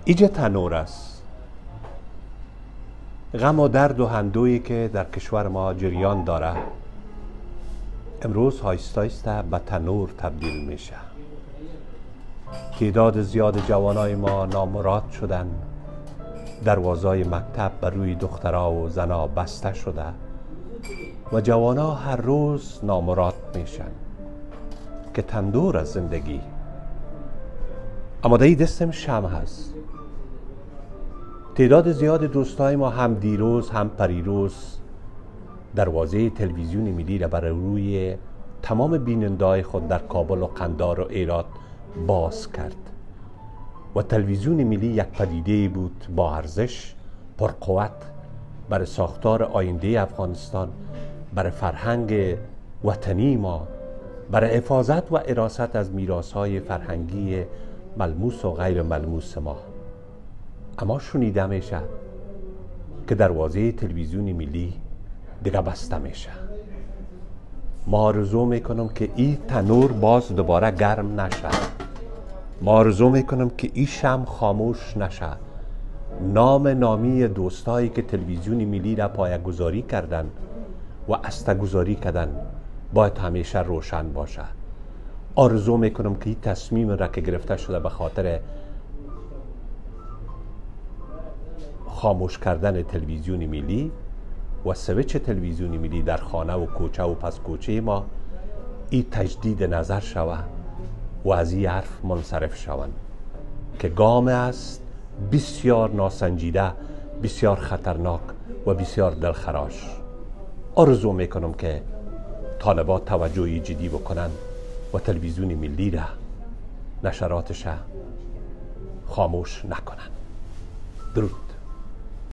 ایجه تنور است. غم و درد و هندویی که در کشور ما جریان داره امروز آهسته آهسته به تنور تبدیل میشه. تعداد زیاد جوانای ما نامراد شدن، دروازای مکتب بر روی دخترها و زنها بسته شده و جوانا هر روز نامراد میشن که تندور از زندگی آماده دستم شمع هست. تعداد زیاد دوستای ما هم دیروز هم پریروز دروازه تلویزیون ملی را بر روی تمام بیننده‌های خود در کابل و قندار و هرات باز کرد و تلویزیون ملی یک پدیده بود با ارزش، پرقوت برای ساختار آینده افغانستان، برای فرهنگ وطنی ما، برای حفاظت و حراست از میراث‌های فرهنگی ملموس و غیر ملموس ما. اما شنیده میشه که دروازه تلویزیون ملی دیگه بسته میشه. ما آرزو میکنم که این تنور باز دوباره گرم نشه. ما آرزو میکنم که این شمع خاموش نشه. نامی دوستایی که تلویزیون ملی را پایه‌گذاری کردن و استه‌گذاری کردن باید همیشه روشن باشه. آرزو میکنم که این تصمیم را که گرفته شده به خاطر خاموش کردن تلویزیون ملی و سویچ تلویزیون ملی در خانه و کوچه و پس کوچه ما این تجدید نظر شود و از این حرف منصرف شوند که گام است بسیار ناسنجیده، بسیار خطرناک و بسیار دلخراش. آرزو میکنم که طالبات توجهی جدی بکنن و تلویزیون ملی را نشراتش خاموش نکنن. درود.